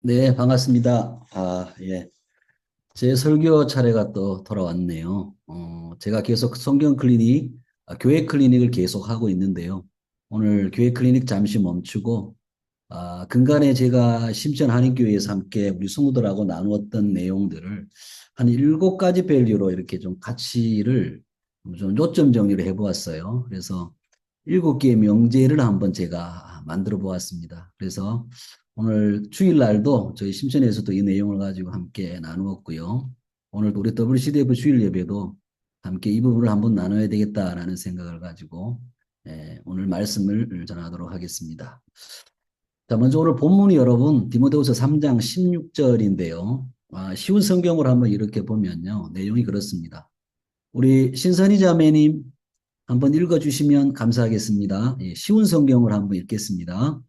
네, 반갑습니다. 예. 제 설교 차례가 또 돌아왔네요. 제가 계속 성경 클리닉, 교회 클리닉을 계속 하고 있는데요. 오늘 교회 클리닉 잠시 멈추고, 근간에 제가 심천 한인교회에서 함께 우리 성도들하고 나누었던 내용들을 한 7가지 밸류로 이렇게 좀 가치를 좀 요점 정리를 해보았어요. 그래서 7개의 명제를 한번 제가 만들어 보았습니다. 그래서 오늘 주일날도 저희 심천에서도 이 내용을 가지고 함께 나누었고요. 오늘도 우리 WCDF 주일 예배도 함께 이 부분을 한번 나눠야 되겠다라는 생각을 가지고 오늘 말씀을 전하도록 하겠습니다. 자, 먼저 오늘 본문이 여러분 디모데후서 3장 16절인데요. 쉬운 성경으로 한번 이렇게 보면요. 내용이 그렇습니다. 우리 신선희 자매님 한번 읽어주시면 감사하겠습니다. 예, 쉬운 성경을 한번 읽겠습니다.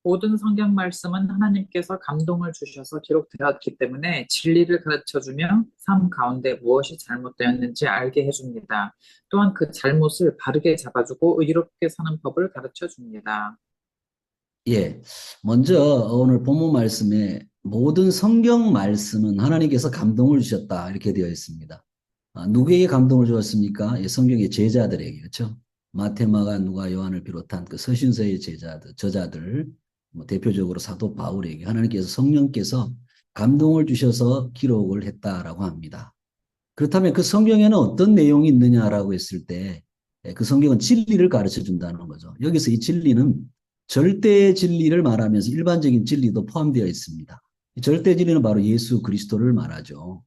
모든 성경 말씀은 하나님께서 감동을 주셔서 기록되었기 때문에 진리를 가르쳐주며 삶 가운데 무엇이 잘못되었는지 알게 해줍니다. 또한 그 잘못을 바르게 잡아주고 의롭게 사는 법을 가르쳐줍니다. 예, 먼저 오늘 본문 말씀에 모든 성경 말씀은 하나님께서 감동을 주셨다 이렇게 되어 있습니다. 누구에게 감동을 주었습니까? 예, 성경의 제자들에게 그렇죠? 마테마가 누가 요한을 비롯한 그 서신서의 제자들, 저자들, 뭐 대표적으로 사도 바울에게 하나님께서 성령께서 감동을 주셔서 기록을 했다라고 합니다. 그렇다면 그 성경에는 어떤 내용이 있느냐라고 했을 때 그 성경은 진리를 가르쳐 준다는 거죠. 여기서 이 진리는 절대 진리를 말하면서 일반적인 진리도 포함되어 있습니다. 절대 진리는 바로 예수 그리스도를 말하죠.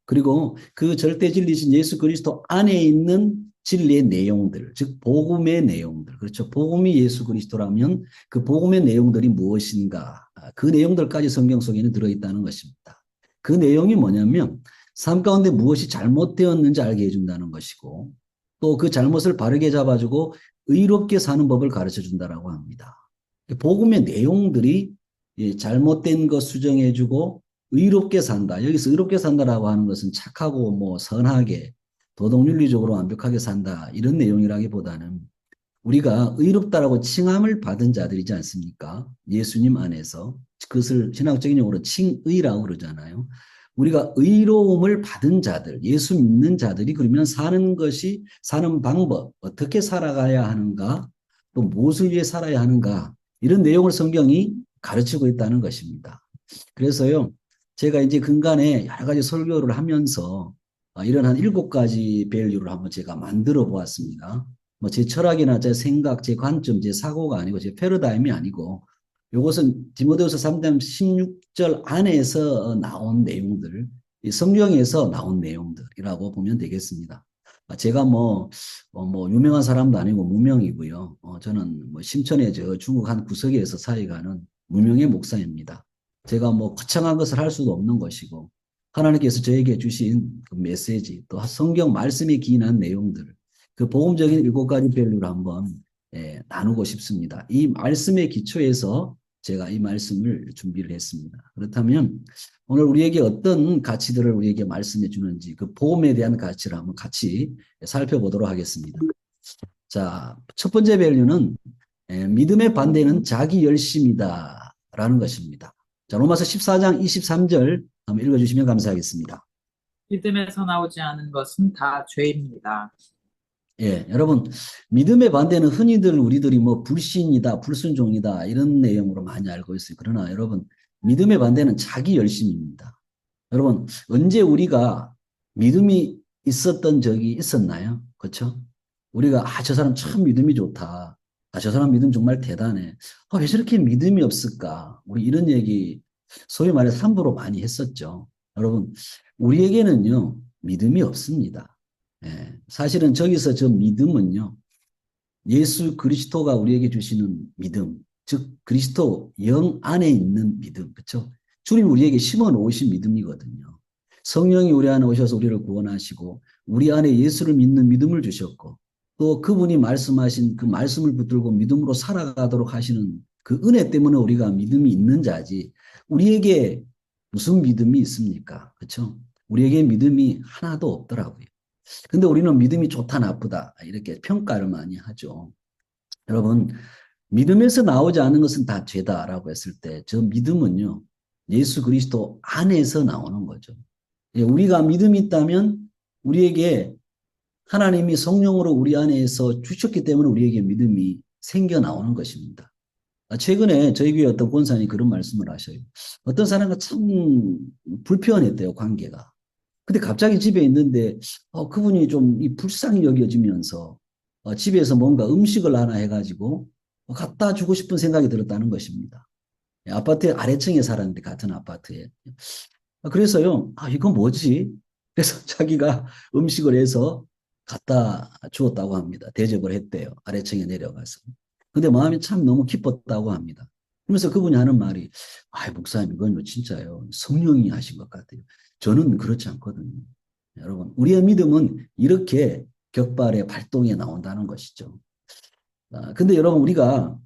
그리고 그 절대 진리신 예수 그리스도 안에 있는 진리의 내용들, 즉 복음의 내용들. 그렇죠. 복음이 예수 그리스도라면 그 복음의 내용들이 무엇인가? 그 내용들까지 성경 속에는 들어있다는 것입니다. 그 내용이 뭐냐면 삶 가운데 무엇이 잘못되었는지 알게 해준다는 것이고 또 그 잘못을 바르게 잡아주고 의롭게 사는 법을 가르쳐 준다라고 합니다. 복음의 내용들이 잘못된 것 수정해주고 의롭게 산다. 여기서 의롭게 산다라고 하는 것은 착하고 뭐 선하게 도덕윤리적으로 완벽하게 산다. 이런 내용이라기보다는 우리가 의롭다라고 칭함을 받은 자들이지 않습니까? 예수님 안에서. 그것을 신학적인 용어로 칭의라고 그러잖아요. 우리가 의로움을 받은 자들, 예수 믿는 자들이 그러면 사는 것이, 사는 방법, 어떻게 살아가야 하는가, 또 무엇을 위해 살아야 하는가, 이런 내용을 성경이 가르치고 있다는 것입니다. 그래서요, 제가 이제 근간에 여러 가지 설교를 하면서 이런 한 7가지 밸류를 한번 제가 만들어 보았습니다. 뭐 제 철학이나 제 생각, 제 관점, 제 사고가 아니고 제 패러다임이 아니고 이것은 디모데후서 3장 16절 안에서 나온 내용들, 이 성경에서 나온 내용들이라고 보면 되겠습니다. 제가 뭐 유명한 사람도 아니고 무명이고요. 저는 뭐 심천의 저 중국 한 구석에서 사역하는 무명의 목사입니다. 제가 뭐 거창한 것을 할 수도 없는 것이고 하나님께서 저에게 주신 그 메시지 또 성경 말씀에 기인한 내용들 그 복음적인 7가지 밸류를 한번 나누고 싶습니다. 이 말씀의 기초에서 제가 이 말씀을 준비를 했습니다. 그렇다면 오늘 우리에게 어떤 가치들을 우리에게 말씀해 주는지 그 복음에 대한 가치를 한번 같이 살펴보도록 하겠습니다. 자, 첫 번째 밸류는 믿음의 반대는 자기 열심이다라는 것입니다. 자, 로마서 14장 23절 한번 읽어주시면 감사하겠습니다. 믿음에서 나오지 않은 것은 다 죄입니다. 예, 여러분, 믿음의 반대는 흔히들 우리들이 뭐 불신이다, 불순종이다, 이런 내용으로 많이 알고 있어요. 그러나 여러분, 믿음의 반대는 자기 열심입니다. 여러분, 언제 우리가 믿음이 있었던 적이 있었나요? 그렇죠? 우리가, 저 사람 참 믿음이 좋다. 저 사람 믿음 정말 대단해. 왜 저렇게 믿음이 없을까? 우리 이런 얘기, 소위 말해서 함부로 많이 했었죠. 여러분, 우리에게는요, 믿음이 없습니다. 사실은 저기서 저 믿음은요, 예수 그리스도가 우리에게 주시는 믿음, 즉 그리스도 영 안에 있는 믿음, 그렇죠? 주님 우리에게 심어 놓으신 믿음이거든요. 성령이 우리 안에 오셔서 우리를 구원하시고 우리 안에 예수를 믿는 믿음을 주셨고 또 그분이 말씀하신 그 말씀을 붙들고 믿음으로 살아가도록 하시는 그 은혜 때문에 우리가 믿음이 있는 자지 우리에게 무슨 믿음이 있습니까? 그렇죠? 우리에게 믿음이 하나도 없더라고요. 근데 우리는 믿음이 좋다 나쁘다 이렇게 평가를 많이 하죠. 여러분 믿음에서 나오지 않은 것은 다 죄다라고 했을 때 저 믿음은요 예수 그리스도 안에서 나오는 거죠. 예, 우리가 믿음이 있다면 우리에게 하나님이 성령으로 우리 안에서 주셨기 때문에 우리에게 믿음이 생겨 나오는 것입니다. 최근에 저희 교회 어떤 권사님이 그런 말씀을 하셔요. 어떤 사람과 참 불편했대요, 관계가. 근데 갑자기 집에 있는데 그분이 좀 불쌍히 여겨지면서 집에서 뭔가 음식을 하나 해가지고 갖다 주고 싶은 생각이 들었다는 것입니다. 아파트 아래층에 살았는데 같은 아파트에. 그래서요, 이건 뭐지? 그래서 자기가 음식을 해서 갖다 주었다고 합니다. 대접을 했대요. 아래층에 내려가서. 근데 마음이 참 너무 기뻤다고 합니다. 그러면서 그분이 하는 말이, 목사님, 이건 뭐 진짜요. 성령이 하신 것 같아요. 저는 그렇지 않거든요. 여러분, 우리의 믿음은 이렇게 격발의 발동에 나온다는 것이죠. 근데 여러분, 우리가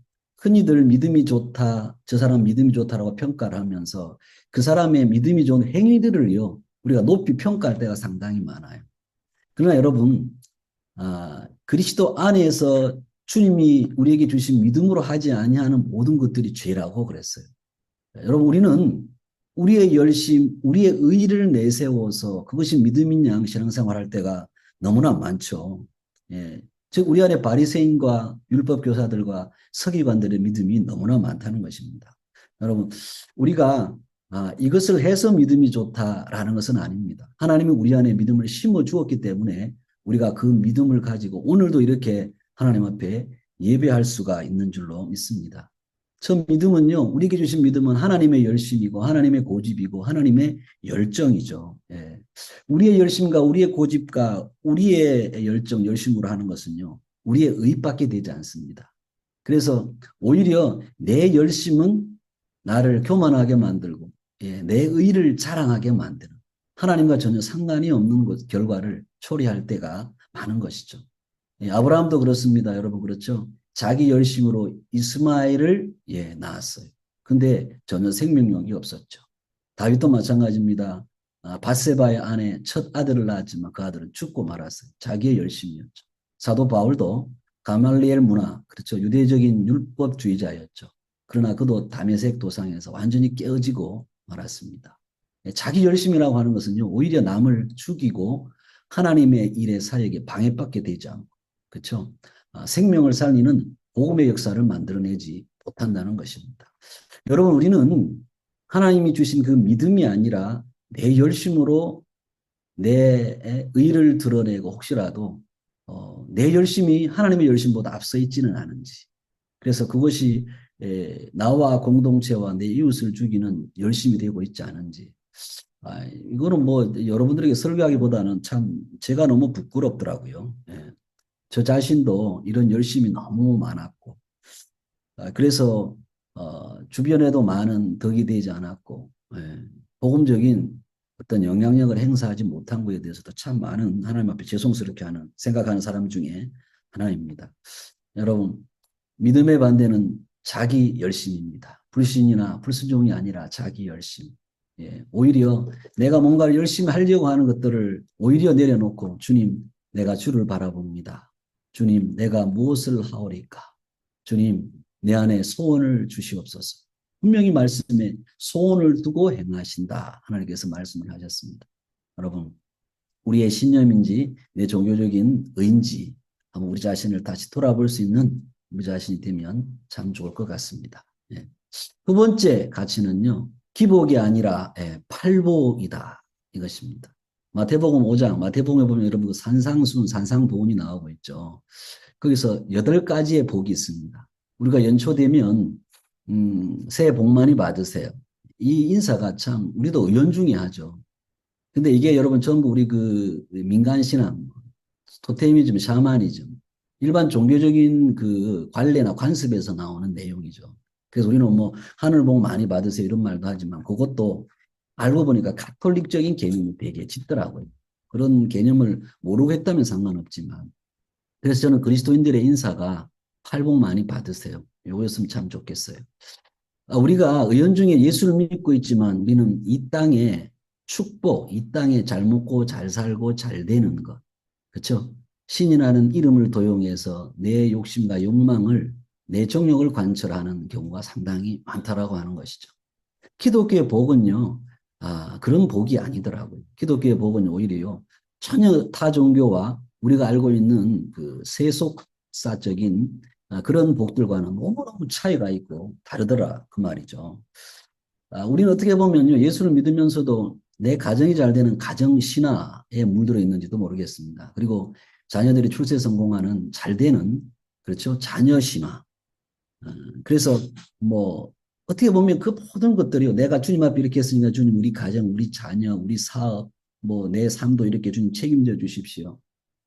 흔히들 믿음이 좋다, 저 사람 믿음이 좋다라고 평가를 하면서 그 사람의 믿음이 좋은 행위들을요, 우리가 높이 평가할 때가 상당히 많아요. 그러나 여러분, 그리스도 안에서 주님이 우리에게 주신 믿음으로 하지 아니하는 모든 것들이 죄라고 그랬어요. 여러분, 우리는 우리의 열심, 우리의 의의를 내세워서 그것이 믿음인 양 신앙생활할 때가 너무나 많죠. 예. 즉 우리 안에 바리새인과 율법 교사들과 서기관들의 믿음이 너무나 많다는 것입니다. 여러분, 우리가 이것을 해서 믿음이 좋다라는 것은 아닙니다. 하나님이 우리 안에 믿음을 심어 주었기 때문에 우리가 그 믿음을 가지고 오늘도 이렇게 하나님 앞에 예배할 수가 있는 줄로 믿습니다. 저 믿음은요, 우리에게 주신 믿음은 하나님의 열심이고, 하나님의 고집이고, 하나님의 열정이죠. 예. 우리의 열심과 우리의 고집과 우리의 열정, 열심으로 하는 것은요, 우리의 의밖에 되지 않습니다. 그래서 오히려 내 열심은 나를 교만하게 만들고, 내 의를 자랑하게 만드는 하나님과 전혀 상관이 없는 결과를 초래할 때가 많은 것이죠. 아브라함도 그렇습니다. 여러분 그렇죠? 자기 열심으로 이스마엘을 낳았어요. 근데 전혀 생명력이 없었죠. 다윗도 마찬가지입니다. 밧세바의 아내 첫 아들을 낳았지만 그 아들은 죽고 말았어요. 자기의 열심이었죠. 사도 바울도 가말리엘 문화, 그렇죠. 유대적인 율법주의자였죠. 그러나 그도 다메섹 도상에서 완전히 깨어지고 말았습니다. 자기 열심이라고 하는 것은요, 오히려 남을 죽이고 하나님의 일의 사역에 방해받게 되지 않고, 그렇죠. 생명을 살리는 복음의 역사를 만들어내지 못한다는 것입니다. 여러분, 우리는 하나님이 주신 그 믿음이 아니라 내 열심으로 내 의를 드러내고 혹시라도 내 열심이 하나님의 열심보다 앞서 있지는 않은지, 그래서 그것이 나와 공동체와 내 이웃을 죽이는 열심이 되고 있지 않은지, 이거는 뭐 여러분들에게 설교하기보다는 참 제가 너무 부끄럽더라고요. 저 자신도 이런 열심이 너무 많았고, 그래서 주변에도 많은 덕이 되지 않았고, 복음적인 어떤 영향력을 행사하지 못한 것에 대해서도 참 많은 하나님 앞에 죄송스럽게 생각하는 사람 중에 하나입니다. 여러분, 믿음의 반대는 자기 열심입니다. 불신이나 불순종이 아니라 자기 열심. 오히려 내가 뭔가를 열심히 하려고 하는 것들을 오히려 내려놓고 주님, 내가 주를 바라봅니다. 주님, 내가 무엇을 하오리까? 주님, 내 안에 소원을 주시옵소서. 분명히 말씀에 소원을 두고 행하신다. 하나님께서 말씀을 하셨습니다. 여러분, 우리의 신념인지 내 종교적인 의인지 한번 우리 자신을 다시 돌아볼 수 있는 우리 자신이 되면 참 좋을 것 같습니다. 두 번째 가치는요, 기복이 아니라 팔복이다. 이것입니다. 마태복음 5장, 마태복음에 보면 여러분 그 산상순, 산상도훈이 나오고 있죠. 거기서 8가지의 복이 있습니다. 우리가 연초되면 새해 복 많이 받으세요. 이 인사가 참 우리도 은연중에 하죠. 근데 이게 여러분 전부 우리 그 민간신앙, 토테미즘, 샤머니즘, 일반 종교적인 그 관례나 관습에서 나오는 내용이죠. 그래서 우리는 뭐 하늘 복 많이 받으세요 이런 말도 하지만 그것도 알고 보니까 가톨릭적인 개념이 되게 짙더라고요. 그런 개념을 모르고 했다면 상관없지만, 그래서 저는 그리스도인들의 인사가 팔복 많이 받으세요. 요거였으면 참 좋겠어요. 우리가 의연중에 예수를 믿고 있지만 우리는 이 땅에 축복, 이 땅에 잘 먹고 잘 살고 잘 되는 것, 그렇죠? 신이라는 이름을 도용해서 내 욕심과 욕망을, 내 정욕을 관철하는 경우가 상당히 많다라고 하는 것이죠. 기독교의 복은요, 그런 복이 아니더라고요. 기독교의 복은 오히려요, 전혀 타 종교와 우리가 알고 있는 그 세속사적인 그런 복들과는 너무너무 차이가 있고 다르더라. 그 말이죠. 우리는 어떻게 보면요, 예수를 믿으면서도 내 가정이 잘 되는 가정 신화에 물들어 있는지도 모르겠습니다. 그리고 자녀들이 출세 성공하는 잘 되는, 그렇죠, 자녀 신화. 어, 그래서 뭐 어떻게 보면 그 모든 것들이요, 내가 주님 앞에 이렇게 했으니까 주님 우리 가정, 우리 자녀, 우리 사업, 뭐 내 삶도 이렇게 주님 책임져 주십시오.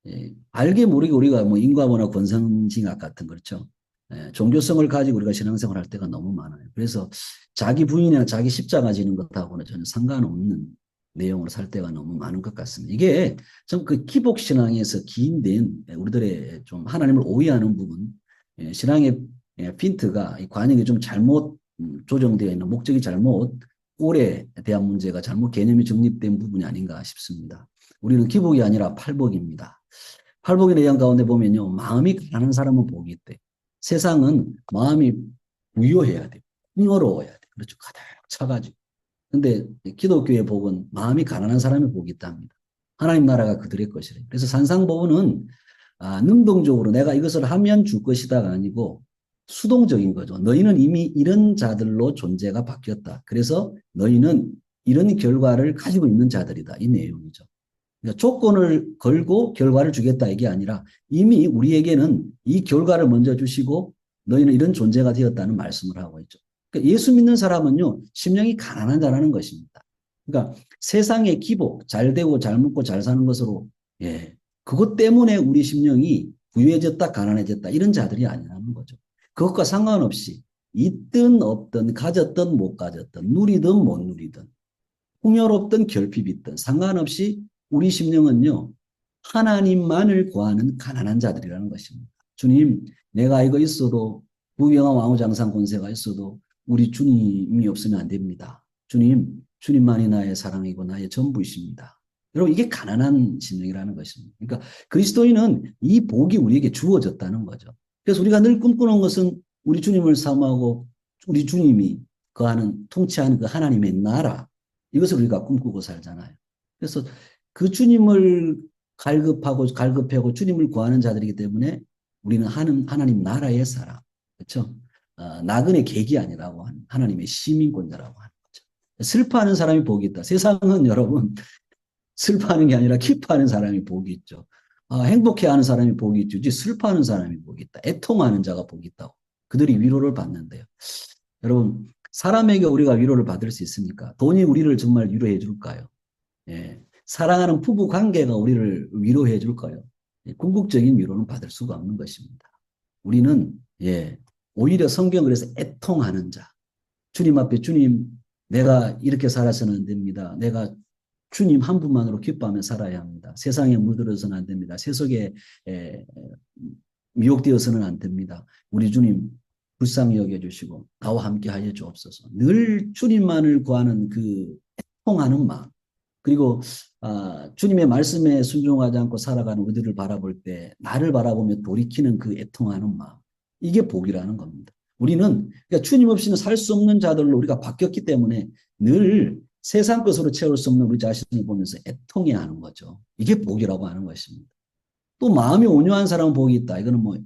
예, 알게 모르게 우리가 뭐 인과보나 권선징악 같은, 그렇죠. 예, 종교성을 가지고 우리가 신앙생활 할 때가 너무 많아요. 그래서 자기 부인이나 자기 십자가 지는 것하고는 전혀 상관없는 내용으로 살 때가 너무 많은 것 같습니다. 이게 좀 그 기복 신앙에서 기인된 우리들의 좀 하나님을 오해하는 부분, 신앙의 핀트가, 이 관역이 좀 잘못 조정되어 있는, 목적이 잘못, 꼴에 대한 문제가 잘못 개념이 정립된 부분이 아닌가 싶습니다. 우리는 기복이 아니라 팔복입니다. 팔복의 내용 가운데 보면요, 마음이 가난한 사람은 복이 있대. 세상은 마음이 부유해야 돼. 풍요로워야 돼. 그렇죠. 가득 차가지고. 근데 기독교의 복은 마음이 가난한 사람의 복이 있답니다. 하나님 나라가 그들의 것이래. 그래서 산상복음은 능동적으로 내가 이것을 하면 줄 것이다가 아니고 수동적인 거죠. 너희는 이미 이런 자들로 존재가 바뀌었다. 그래서 너희는 이런 결과를 가지고 있는 자들이다. 이 내용이죠. 그러니까 조건을 걸고 결과를 주겠다 이게 아니라 이미 우리에게는 이 결과를 먼저 주시고 너희는 이런 존재가 되었다는 말씀을 하고 있죠. 그러니까 예수 믿는 사람은요, 심령이 가난한 자라는 것입니다. 그러니까 세상의 기복, 잘 되고 잘 먹고 잘 사는 것으로, 예, 그것 때문에 우리 심령이 부유해졌다, 가난해졌다, 이런 자들이 아니라는 거죠. 그것과 상관없이 있든 없든 가졌든 못 가졌든 누리든 못 누리든 풍요롭든 결핍 있든 상관없이 우리 심령은요, 하나님만을 구하는 가난한 자들이라는 것입니다. 주님, 내가 이거 있어도, 부귀영화 왕후장상 권세가 있어도 우리 주님이 없으면 안 됩니다. 주님, 주님만이 나의 사랑이고 나의 전부이십니다. 여러분, 이게 가난한 심령이라는 것입니다. 그러니까 그리스도인은 이 복이 우리에게 주어졌다는 거죠. 그래서 우리가 늘 꿈꾸는 것은 우리 주님을 사모하고 우리 주님이 거하는, 통치하는 그 하나님의 나라, 이것을 우리가 꿈꾸고 살잖아요. 그래서 그 주님을 갈급하고 주님을 구하는 자들이기 때문에 우리는 하나님 나라의 사람, 그렇죠? 나그네 객이 아니라고 하는 하나님의 시민권자라고 하는 거죠. 슬퍼하는 사람이 복이 있다. 세상은 여러분 슬퍼하는 게 아니라 기뻐하는 사람이 복이 있죠. 행복해하는 사람이 복이 있죠. 슬퍼하는 사람이 복이 있다. 애통하는 자가 복이 있다고. 그들이 위로를 받는데요. 여러분, 사람에게 우리가 위로를 받을 수 있습니까? 돈이 우리를 정말 위로해 줄까요? 예. 사랑하는 부부 관계가 우리를 위로해 줄까요? 예. 궁극적인 위로는 받을 수가 없는 것입니다. 우리는, 예, 오히려 성경 그래서 애통하는 자. 주님 앞에 주님, 내가 이렇게 살아서는 안 됩니다. 내가 주님 한 분만으로 기뻐하며 살아야 합니다. 세상에 물들어서는 안 됩니다. 세속에 미혹되어서는 안 됩니다. 우리 주님 불쌍히 여겨주시고 나와 함께 하여 주옵소서. 늘 주님만을 구하는 그 애통하는 마음, 그리고 주님의 말씀에 순종하지 않고 살아가는 우리들을 바라볼 때 나를 바라보며 돌이키는 그 애통하는 마음, 이게 복이라는 겁니다. 우리는 그러니까 주님 없이는 살 수 없는 자들로 우리가 바뀌었기 때문에 늘 세상 것으로 채울 수 없는 우리 자신을 보면서 애통해야 하는 거죠. 이게 복이라고 하는 것입니다. 또 마음이 온유한 사람은 복이 있다. 이거는 뭐,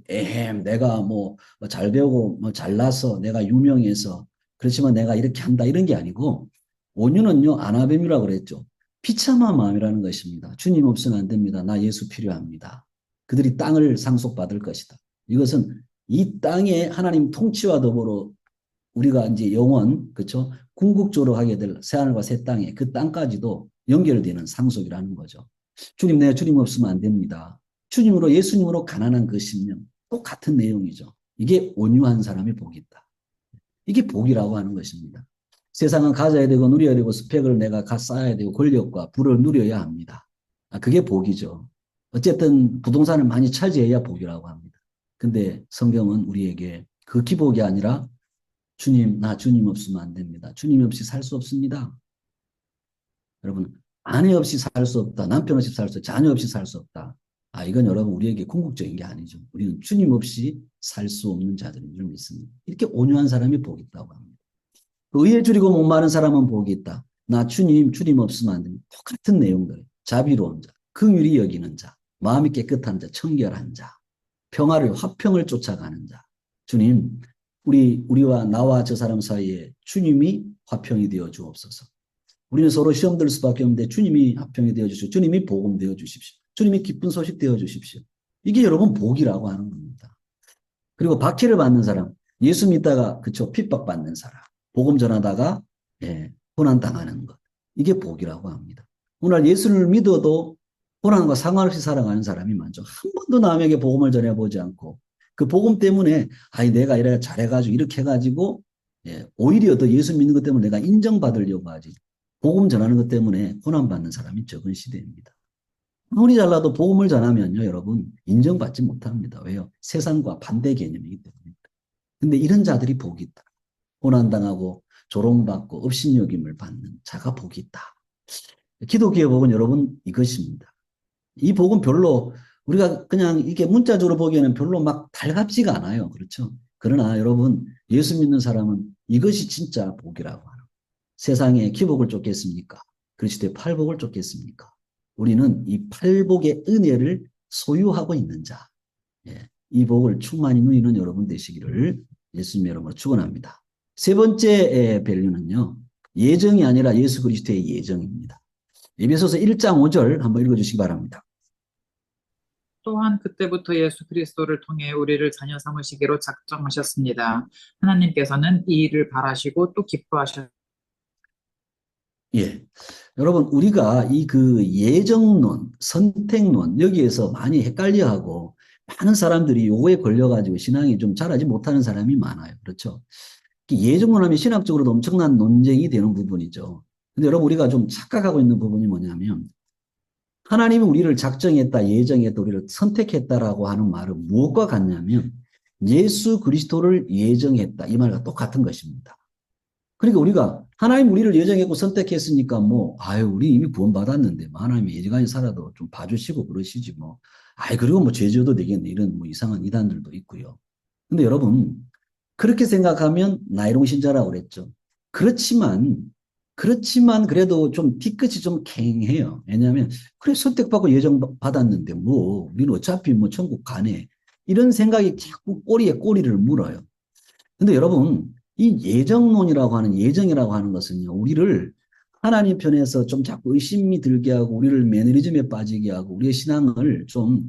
내가 뭐 잘 배우고 뭐 잘나서 내가 유명해서 그렇지만 내가 이렇게 한다 이런 게 아니고, 온유는요, 아나뱀이라고 그랬죠. 비참한 마음이라는 것입니다. 주님 없으면 안 됩니다. 나 예수 필요합니다. 그들이 땅을 상속받을 것이다. 이것은 이 땅에 하나님 통치와 더불어 우리가 이제 영원, 그렇죠? 궁극적으로 하게 될 새하늘과 새 땅에 그 땅까지도 연결되는 상속이라는 거죠. 주님, 내가 주님 없으면 안 됩니다. 주님으로, 예수님으로 가난한 그 심령, 똑같은 내용이죠. 이게 온유한 사람이 복이 있다. 이게 복이라고 하는 것입니다. 세상은 가져야 되고 누려야 되고 스펙을 내가 쌓아야 되고 권력과 부를 누려야 합니다. 그게 복이죠. 어쨌든 부동산을 많이 차지해야 복이라고 합니다. 근데 성경은 우리에게 그 기복이 아니라 주님, 나 주님 없으면 안 됩니다. 주님 없이 살 수 없습니다. 여러분, 아내 없이 살 수 없다. 남편 없이 살 수 없다. 자녀 없이 살 수 없다. 이건 여러분 우리에게 궁극적인 게 아니죠. 우리는 주님 없이 살 수 없는 자들인 줄 믿습니다. 이렇게 온유한 사람이 복 있다고 합니다. 의에 줄이고 목마른 사람은 복이 있다. 나 주님 없으면 안 됩니다. 똑같은 내용들. 자비로운 자, 긍휼히 여기는 자, 마음이 깨끗한 자, 청결한 자, 평화를 화평을 쫓아가는 자. 주님, 우리와 나와 저 사람 사이에 주님이 화평이 되어 주옵소서. 우리는 서로 시험 들 수밖에 없는데 주님이 화평이 되어 주십시오. 주님이 복음 되어 주십시오. 주님이 기쁜 소식 되어 주십시오. 이게 여러분 복이라고 하는 겁니다. 그리고 박해를 받는 사람, 예수 믿다가 그쵸 핍박받는 사람, 복음 전하다가 고난 당하는 것, 이게 복이라고 합니다. 오늘 예수를 믿어도 고난과 상관없이 살아가는 사람이 많죠. 한 번도 남에게 복음을 전해보지 않고 그 복음 때문에 아이 내가 이래 잘해가지고 이렇게 해가지고 오히려 더 예수 믿는 것 때문에 내가 인정받으려고 하지. 복음 전하는 것 때문에 고난받는 사람이 적은 시대입니다. 아무리 잘나도 복음을 전하면요, 여러분, 인정받지 못합니다. 왜요? 세상과 반대 개념이기 때문에. 근데 이런 자들이 복이 있다. 고난당하고 조롱받고 업신여김을 받는 자가 복이 있다. 기독교의 복은 여러분 이것입니다. 이 복은 별로 우리가 그냥 이게 문자적으로 보기에는 별로 막 달갑지가 않아요. 그렇죠? 그러나 여러분, 예수 믿는 사람은 이것이 진짜 복이라고 하는. 세상에 기복을 쫓겠습니까? 그리스도의 팔복을 쫓겠습니까? 우리는 이 팔복의 은혜를 소유하고 있는 자. 이 복을 충만히 누리는 여러분 되시기를 예수님 이름으로 축원합니다. 세 번째 밸류는요. 예정이 아니라 예수 그리스도의 예정입니다. 에베소서 1장 5절 한번 읽어주시기 바랍니다. 또한 그때부터 예수 그리스도를 통해 우리를 자녀 삼으시기로 작정하셨습니다. 하나님께서는 이 일을 바라시고 또 기뻐하셨습니다. 예. 여러분, 우리가 이 그 예정론, 선택론, 여기에서 많이 헷갈려하고 많은 사람들이 요거에 걸려가지고 신앙이 좀 자라지 못하는 사람이 많아요. 그렇죠? 예정론 하면 신학적으로도 엄청난 논쟁이 되는 부분이죠. 근데 여러분, 우리가 좀 착각하고 있는 부분이 뭐냐면 하나님이 우리를 작정했다, 예정했다, 우리를 선택했다라고 하는 말은 무엇과 같냐면 예수 그리스도를 예정했다. 이 말과 똑같은 것입니다. 그러니까 우리가 하나님 우리를 예정했고 선택했으니까 뭐 아유 우리 이미 구원받았는데 뭐 하나님이 예정하게 살아도 좀 봐주시고 그러시지 뭐 아이 그리고 뭐 죄 지어도 되겠네 이런 뭐 이상한 이단들도 있고요. 근데 여러분 그렇게 생각하면 나이롱 신자라고 그랬죠. 그렇지만 그래도 좀 뒤끝이 좀 캥해요. 왜냐하면 그래 선택받고 예정받았는데 뭐 우리는 어차피 뭐 천국 가네 이런 생각이 자꾸 꼬리에 꼬리를 물어요. 근데 여러분, 이 예정론이라고 하는 예정이라고 하는 것은요, 우리를 하나님 편에서 좀 자꾸 의심이 들게 하고, 우리를 매너리즘에 빠지게 하고, 우리의 신앙을 좀,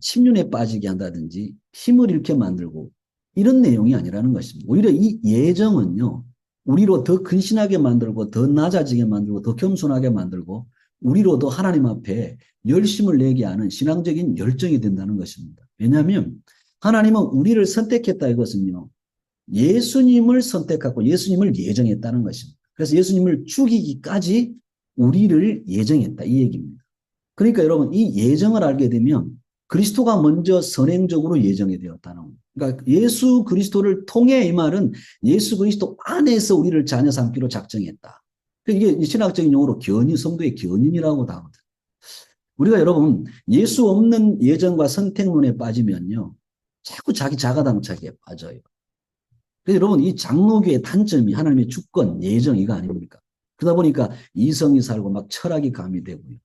침륜에 빠지게 한다든지, 힘을 잃게 만들고, 이런 내용이 아니라는 것입니다. 오히려 이 예정은요, 우리로 더 근신하게 만들고, 더 낮아지게 만들고, 더 겸손하게 만들고, 우리로도 하나님 앞에 열심을 내게 하는 신앙적인 열정이 된다는 것입니다. 왜냐하면, 하나님은 우리를 선택했다 이것은요, 예수님을 선택하고 예수님을 예정했다는 것입니다. 그래서 예수님을 죽이기까지 우리를 예정했다 이 얘기입니다. 그러니까 여러분 이 예정을 알게 되면 그리스도가 먼저 선행적으로 예정이 되었다는 겁니다. 그러니까 예수 그리스도를 통해 이 말은 예수 그리스도 안에서 우리를 자녀 삼기로 작정했다. 이게 신학적인 용어로 견인, 성도의 견인이라고 하거든. 우리가 여러분 예수 없는 예정과 선택론에 빠지면요. 자꾸 자기 자가당착에 빠져요. 그래서 여러분 이 장로교의 단점이 하나님의 주권, 예정 이거 아닙니까? 그러다 보니까 이성이 살고 막 철학이 가미되고요.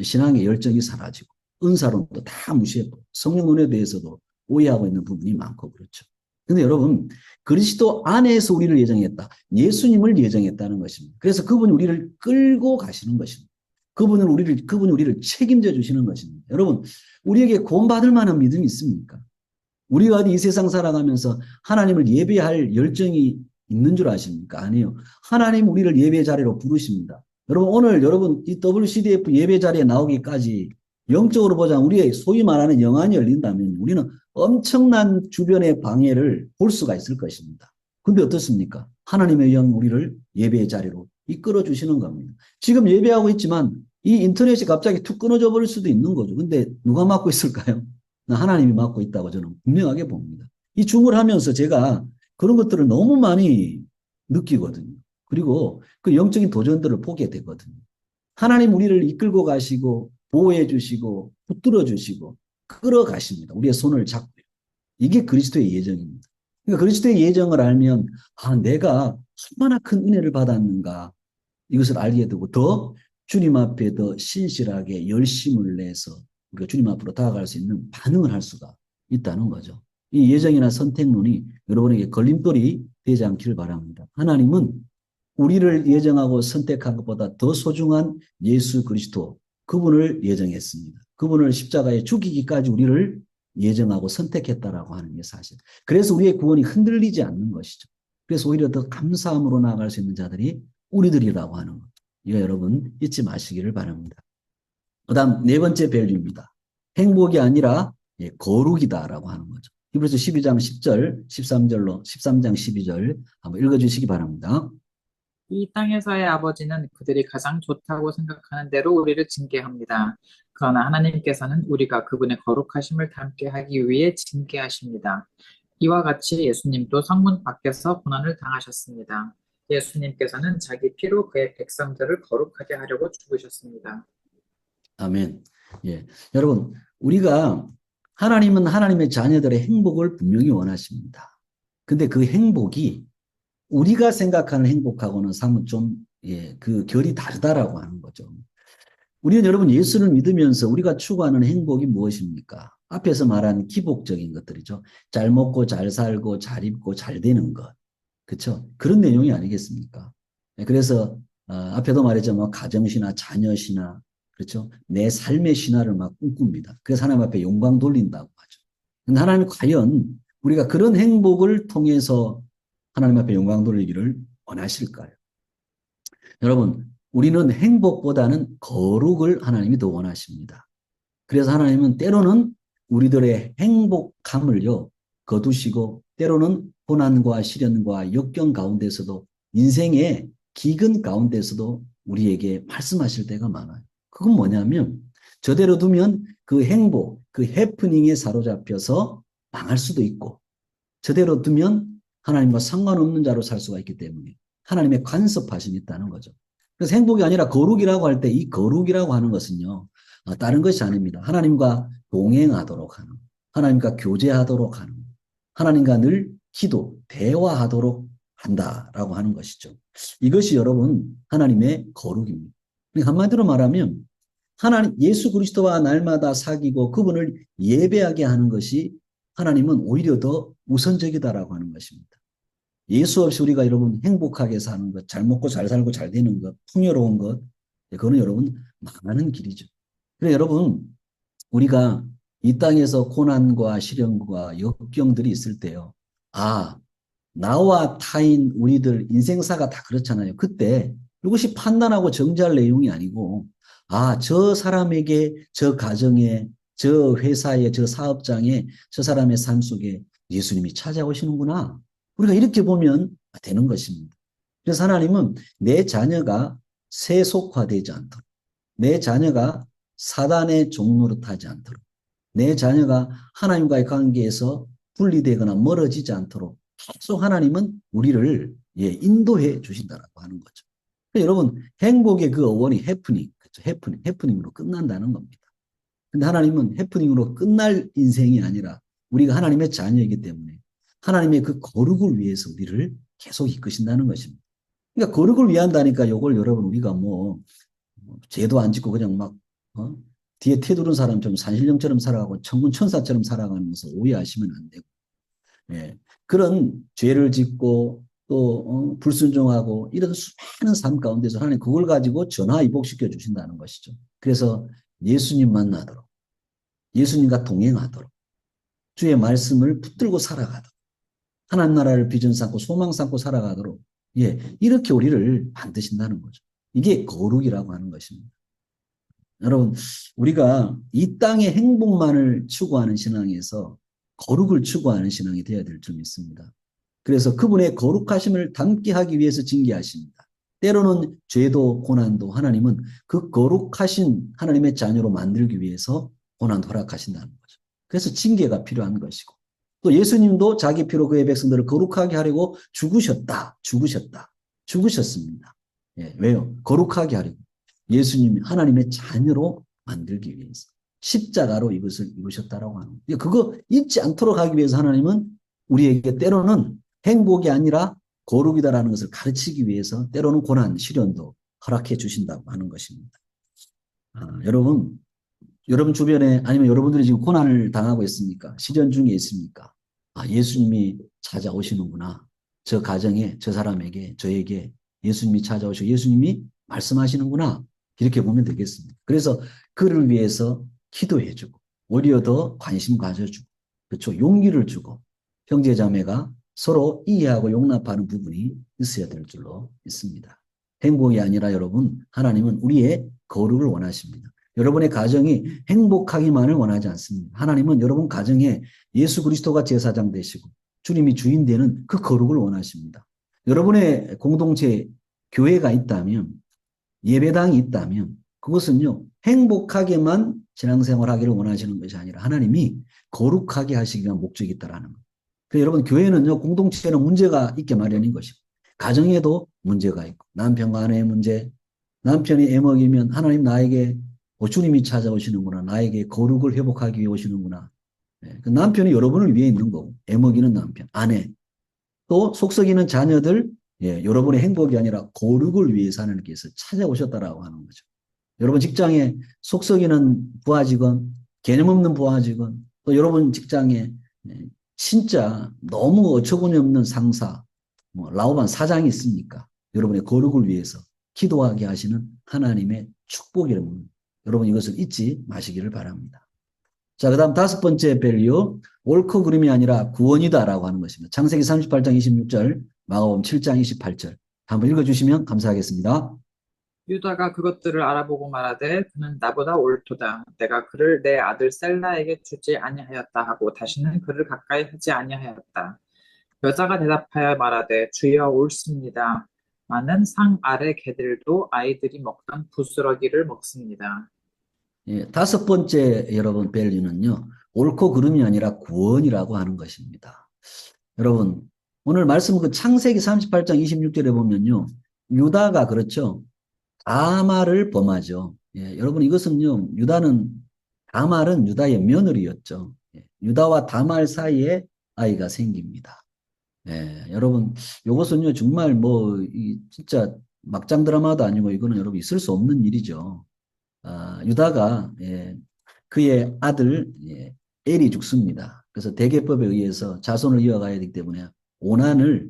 신앙의 열정이 사라지고 은사론도 다 무시했고 성령론에 대해서도 오해하고 있는 부분이 많고 그렇죠. 근데 여러분 그리스도 안에서 우리를 예정했다. 예수님을 예정했다는 것입니다. 그래서 그분이 우리를 끌고 가시는 것입니다. 그분이 우리를 책임져 주시는 것입니다. 여러분 우리에게 구원받을 만한 믿음이 있습니까? 우리가 이 세상 살아가면서 하나님을 예배할 열정이 있는 줄 아십니까? 아니요. 하나님 우리를 예배 자리로 부르십니다. 여러분 오늘 여러분 이 WCDF 예배 자리에 나오기까지 영적으로 보자면 우리의 소위 말하는 영안이 열린다면 우리는 엄청난 주변의 방해를 볼 수가 있을 것입니다. 근데 어떻습니까? 하나님의 영 우리를 예배 자리로 이끌어 주시는 겁니다. 지금 예배하고 있지만 이 인터넷이 갑자기 툭 끊어져 버릴 수도 있는 거죠. 근데 누가 맡고 있을까요? 하나님이 맡고 있다고 저는 분명하게 봅니다. 이 줌을 하면서 제가 그런 것들을 너무 많이 느끼거든요. 그리고 그 영적인 도전들을 보게 되거든요. 하나님 우리를 이끌고 가시고 보호해 주시고 붙들어 주시고 끌어가십니다. 우리의 손을 잡고요. 이게 그리스도의 예정입니다. 그러니까 그리스도의 예정을 알면, 아, 내가 얼마나 큰 은혜를 받았는가, 이것을 알게 되고, 더 주님 앞에 더 신실하게 열심을 내서 우리가 주님 앞으로 다가갈 수 있는 반응을 할 수가 있다는 거죠. 이 예정이나 선택론이 여러분에게 걸림돌이 되지 않기를 바랍니다. 하나님은 우리를 예정하고 선택한 것보다 더 소중한 예수 그리스도, 그분을 예정했습니다. 그분을 십자가에 죽이기까지 우리를 예정하고 선택했다라고 하는 게 사실. 그래서 우리의 구원이 흔들리지 않는 것이죠. 그래서 오히려 더 감사함으로 나아갈 수 있는 자들이 우리들이라고 하는 것. 이거 여러분 잊지 마시기를 바랍니다. 그다음 네 번째 밸류입니다. 행복이 아니라 거룩이다라고 하는 거죠. 히브리서 12장 10절, 13절로 13장 12절 한번 읽어주시기 바랍니다. 이 땅에서의 아버지는 그들이 가장 좋다고 생각하는 대로 우리를 징계합니다. 그러나 하나님께서는 우리가 그분의 거룩하심을 닮게 하기 위해 징계하십니다. 이와 같이 예수님도 성문 밖에서 고난을 당하셨습니다. 예수님께서는 자기 피로 그의 백성들을 거룩하게 하려고 죽으셨습니다. 아멘. 예. 여러분, 우리가 하나님은 하나님의 자녀들의 행복을 분명히 원하십니다. 근데 그 행복이 우리가 생각하는 행복하고는 사뭇 좀, 그 결이 다르다라고 하는 거죠. 우리는 여러분 예수를 믿으면서 우리가 추구하는 행복이 무엇입니까? 앞에서 말한 기복적인 것들이죠. 잘 먹고 잘 살고 잘 입고 잘 되는 것. 그렇죠? 그런 내용이 아니겠습니까? 그래서 앞에도 말했지만 뭐 가정신화, 자녀신화, 그렇죠? 내 삶의 신화를 막 꿈꿉니다. 그래서 하나님 앞에 영광 돌린다고 하죠. 근데 하나님이 과연 우리가 그런 행복을 통해서 하나님 앞에 영광 돌리기를 원하실까요? 여러분, 우리는 행복보다는 거룩을 하나님이 더 원하십니다. 그래서 하나님은 때로는 우리들의 행복감을요, 거두시고, 때로는 고난과 시련과 역경 가운데서도, 인생의 기근 가운데서도 우리에게 말씀하실 때가 많아요. 그건 뭐냐면, 저대로 두면 그 행복, 그 해프닝에 사로잡혀서 망할 수도 있고, 저대로 두면 하나님과 상관없는 자로 살 수가 있기 때문에 하나님의 간섭하심이 있다는 거죠. 그래서 행복이 아니라 거룩이라고 할 때 이 거룩이라고 하는 것은요, 다른 것이 아닙니다. 하나님과 동행하도록 하는, 하나님과 교제하도록 하는, 하나님과 늘 기도, 대화하도록 한다라고 하는 것이죠. 이것이 여러분 하나님의 거룩입니다. 그러니까 한마디로 말하면 하나님 예수 그리스도와 날마다 사귀고 그분을 예배하게 하는 것이 하나님은 오히려 더 우선적이다라고 하는 것입니다. 예수 없이 우리가 여러분 행복하게 사는 것, 잘 먹고 잘 살고 잘 되는 것, 풍요로운 것, 그거는 여러분 망하는 길이죠. 그래서 여러분 우리가 이 땅에서 고난과 시련과 역경들이 있을 때요. 아, 나와 타인 우리들 인생사가 다 그렇잖아요. 그때 이것이 판단하고 정지할 내용이 아니고 아, 저 사람에게 저 가정에 저 회사에 저 사업장에 저 사람의 삶 속에 예수님이 찾아오시는구나. 우리가 이렇게 보면 되는 것입니다. 그래서 하나님은 내 자녀가 세속화되지 않도록 내 자녀가 사단의 종노릇하지 않도록 내 자녀가 하나님과의 관계에서 분리되거나 멀어지지 않도록 계속 하나님은 우리를 인도해 주신다라고 하는 거죠. 여러분 행복의 그 어원이 해프닝, 그렇죠? 해프닝으로 끝난다는 겁니다. 근데 하나님은 해프닝으로 끝날 인생이 아니라 우리가 하나님의 자녀이기 때문에 하나님의 그 거룩을 위해서 우리를 계속 이끄신다는 것입니다. 그러니까 거룩을 위한다니까 이걸 여러분 우리가 뭐 죄도 안 짓고 그냥 막 뒤에 태두른 사람처럼 산신령처럼 살아가고 천군 천사처럼 살아가면서 오해하시면 안 되고 그런 죄를 짓고 또 불순종하고 이런 수많은 삶 가운데서 하나님 그걸 가지고 전화위복시켜 주신다는 것이죠. 그래서 예수님 만나도록 예수님과 동행하도록 주의 말씀을 붙들고 살아가도록 하나님 나라를 비전 삼고 소망 삼고 살아가도록 이렇게 우리를 만드신다는 거죠. 이게 거룩이라고 하는 것입니다. 여러분 우리가 이 땅의 행복만을 추구하는 신앙에서 거룩을 추구하는 신앙이 되어야 될 줄 믿습니다. 그래서 그분의 거룩하심을 담게 하기 위해서 징계하십니다. 때로는 죄도 고난도 하나님은 그 거룩하신 하나님의 자녀로 만들기 위해서 고난도 허락하신다는 거죠. 그래서 징계가 필요한 것이고 또 예수님도 자기 피로 그의 백성들을 거룩하게 하려고 죽으셨습니다. 왜요? 거룩하게 하려고. 예수님이 하나님의 자녀로 만들기 위해서 십자가로 이것을 이루셨다라고 하는 거예요. 그거 잊지 않도록 하기 위해서 하나님은 우리에게 때로는 행복이 아니라 거룩이다라는 것을 가르치기 위해서 때로는 고난, 시련도 허락해 주신다고 하는 것입니다. 여러분 주변에 아니면 여러분들이 지금 고난을 당하고 있습니까? 시련 중에 있습니까? 예수님이 찾아오시는구나. 저 가정에, 저 사람에게, 저에게 예수님이 찾아오시고 예수님이 말씀하시는구나. 이렇게 보면 되겠습니다. 그래서 그를 위해서 기도해 주고 오히려 더 관심 가져주고 그렇죠. 용기를 주고 형제 자매가 서로 이해하고 용납하는 부분이 있어야 될 줄로 믿습니다. 행복이 아니라 여러분, 하나님은 우리의 거룩을 원하십니다. 여러분의 가정이 행복하기만을 원하지 않습니다. 하나님은 여러분 가정에 예수 그리스도가 제사장 되시고 주님이 주인 되는 그 거룩을 원하십니다. 여러분의 공동체 교회가 있다면 예배당이 있다면 그것은요 행복하게만 신앙생활하기를 원하시는 것이 아니라 하나님이 거룩하게 하시기 위한 목적이 있다라는 것. 그래서 여러분 교회는요 공동체는 문제가 있게 마련인 것이고 가정에도 문제가 있고 남편과 아내의 문제 남편이 애먹이면 하나님 나에게 주님이 찾아오시는구나. 나에게 거룩을 회복하기 위해 오시는구나. 그 남편이 여러분을 위해 있는 거고 애먹이는 남편, 아내 또 속썩이는 자녀들 여러분의 행복이 아니라 거룩을 위해서 하나님께서 찾아오셨다라고 하는 거죠. 여러분 직장에 속썩이는 부하 직원, 개념 없는 부하 직원, 또 여러분 직장에 진짜 너무 어처구니 없는 상사, 라오반 사장이 있습니까? 여러분의 거룩을 위해서 기도하게 하시는 하나님의 축복이라는 여러분 이것을 잊지 마시기를 바랍니다. 자, 그 다음 다섯 번째 밸류, 옳고 그름이 아니라 구원이다라고 하는 것입니다. 창세기 38장 26절, 마가복음 7장 28절. 한번 읽어주시면 감사하겠습니다. 유다가 그것들을 알아보고 말하되 그는 나보다 옳도다. 내가 그를 내 아들 셀라에게 주지 아니하였다 하고 다시는 그를 가까이 하지 아니하였다. 여자가 대답하여 말하되 주여 옳습니다. 많은 상 아래 개들도 아이들이 먹던 부스러기를 먹습니다. 다섯 번째 여러분 밸류는요, 옳고 그름이 아니라 구원이라고 하는 것입니다. 여러분, 오늘 말씀 그 창세기 38장 26절에 보면요, 유다가 그렇죠. 다말을 범하죠. 여러분 이것은요, 다말은 유다의 며느리였죠. 유다와 다말 사이에 아이가 생깁니다. 여러분, 이것은요, 정말 진짜 막장 드라마도 아니고 이거는 여러분 있을 수 없는 일이죠. 유다가, 그의 아들, 엘이 죽습니다. 그래서 대개법에 의해서 자손을 이어가야 되기 때문에 오난을,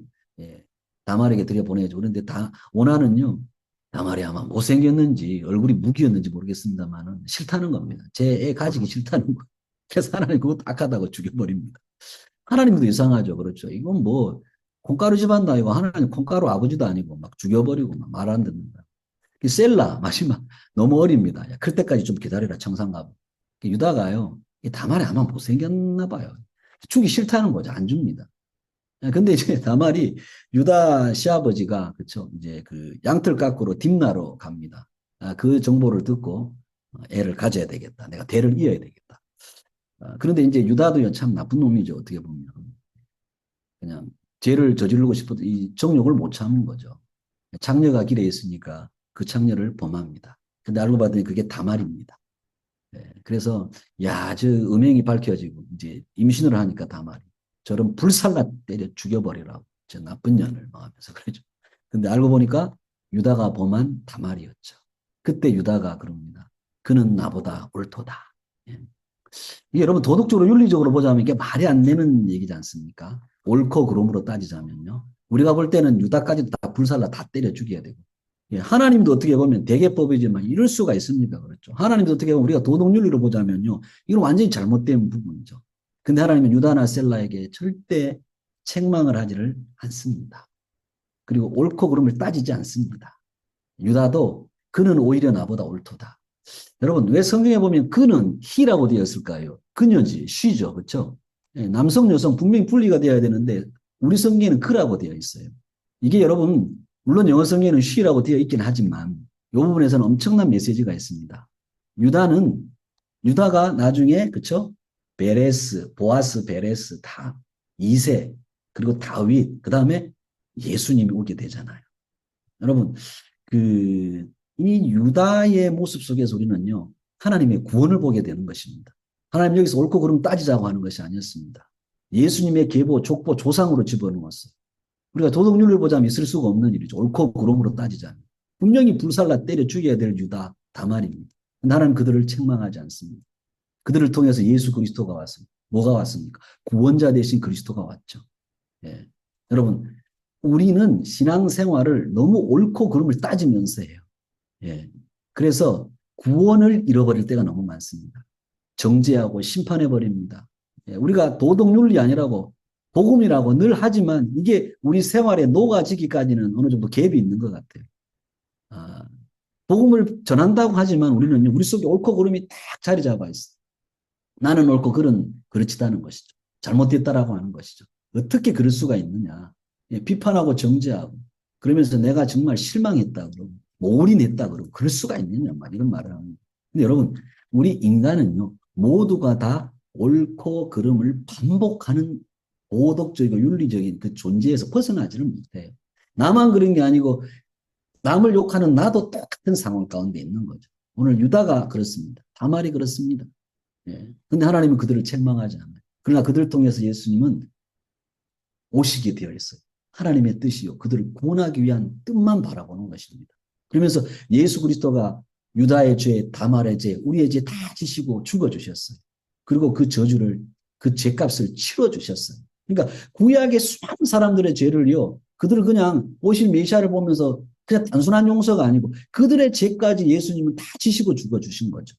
다말에게 들여보내죠. 그런데 오난은요, 다말이 아마 못생겼는지 얼굴이 무기였는지 모르겠습니다만은 싫다는 겁니다. 제 애 가지기 싫다는 거예요. 그래서 하나님 그것도 악하다고 죽여버립니다. 하나님도 이상하죠. 그렇죠. 이건 콩가루 집안도 아니고 하나님 콩가루 아버지도 아니고 막 죽여버리고 막 말 안 듣는다. 셀라 마지막 너무 어립니다. 야, 클 때까지 좀 기다려라 청산가부. 유다가요. 다말이 아마 못생겼나 봐요. 주기 싫다는 거죠. 안 줍니다. 근데 이제 다말이 유다 시아버지가 그쵸 이제 그 양털 깎으러 딥나로 갑니다. 그 정보를 듣고 애를 가져야 되겠다. 내가 대를 이어야 되겠다. 그런데 이제 유다도 참 나쁜 놈이죠. 어떻게 보면 그냥 죄를 저지르고 싶어도 이 정욕을 못 참는 거죠. 창녀가 길에 있으니까 그 창녀를 범합니다. 근데 알고 봤더니 그게 다말입니다. 그래서 저 음행이 밝혀지고 이제 임신을 하니까 다말이 저런 불살라 때려 죽여버리라고 저 나쁜 년을 막 하면서 그러죠. 근데 알고 보니까 유다가 범한 다말이었죠. 그때 유다가 그럽니다. 그는 나보다 옳도다. 이게 여러분 도덕적으로 윤리적으로 보자면 이게 말이 안 되는 얘기지 않습니까? 옳고 그름으로 따지자면요. 우리가 볼 때는 유다까지도 다 불살라 다 때려 죽여야 되고 하나님도 어떻게 보면 대개법이지만 이럴 수가 있습니까? 그렇죠. 하나님도 어떻게 보면 우리가 도덕윤리로 보자면요. 이건 완전히 잘못된 부분이죠. 근데 하나님은 유다나 셀라에게 절대 책망을 하지를 않습니다. 그리고 옳고 그름을 따지지 않습니다. 유다도 그는 오히려 나보다 옳도다. 여러분 왜 성경에 보면 그는 he라고 되어 있을까요? 그녀지 she죠. 그렇죠? 남성 여성 분명히 분리가 되어야 되는데 우리 성경에는 그라고 되어 있어요. 이게 여러분 물론 영어 성경에는 she라고 되어 있긴 하지만 이 부분에서는 엄청난 메시지가 있습니다. 유다가 나중에 그렇죠? 베레스, 보아스, 베레스 다 2세 그리고 다윗 그다음에 예수님이 오게 되잖아요. 여러분 이 유다의 모습 속에서 우리는요, 하나님의 구원을 보게 되는 것입니다. 하나님 여기서 옳고 그름 따지자고 하는 것이 아니었습니다. 예수님의 계보, 족보, 조상으로 집어넣었어요. 우리가 도덕률을 보자면 있을 수가 없는 일이죠. 옳고 그름으로 따지자면. 분명히 불살라 때려 죽여야 될 유다 다말입니다. 나는 그들을 책망하지 않습니다. 그들을 통해서 예수 그리스도가 왔습니다. 뭐가 왔습니까? 구원자 대신 그리스도가 왔죠. 예. 여러분, 우리는 신앙생활을 너무 옳고 그름을 따지면서 해요. 예. 그래서 구원을 잃어버릴 때가 너무 많습니다. 정죄하고 심판해버립니다. 예. 우리가 도덕윤리 아니라고 복음이라고 늘 하지만 이게 우리 생활에 녹아지기까지는 어느 정도 갭이 있는 것 같아요. 아, 복음을 전한다고 하지만 우리는 우리 속에 옳고 그름이 딱 자리 잡아 있어. 나는 옳고 그런 그렇지다는 것이죠. 잘못됐다라고 하는 것이죠. 어떻게 그럴 수가 있느냐. 예, 비판하고 정죄하고 그러면서 내가 정말 실망했다 그러고 올인했다 그러고 그럴 수가 있느냐 막 이런 말을 합니다. 근데 여러분 우리 인간은요 모두가 다 옳고 그름을 반복하는 도덕적이고 윤리적인 그 존재에서 벗어나지를 못해요. 나만 그런 게 아니고 남을 욕하는 나도 똑같은 상황 가운데 있는 거죠. 오늘 유다가 그렇습니다. 다말이 그렇습니다. 예. 근데 하나님은 그들을 책망하지 않아요. 그러나 그들을 통해서 예수님은 오시게 되어 있어요. 하나님의 뜻이요. 그들을 구원하기 위한 뜻만 바라보는 것입니다. 그러면서 예수 그리스도가 유다의 죄, 다말의 죄, 우리의 죄 다 지시고 죽어주셨어요. 그리고 그 저주를, 그 죄값을 치러주셨어요. 그러니까 구약의 수많은 사람들의 죄를요. 그들을 그냥 오실 메시아를 보면서 그냥 단순한 용서가 아니고 그들의 죄까지 예수님은 다 지시고 죽어주신 거죠.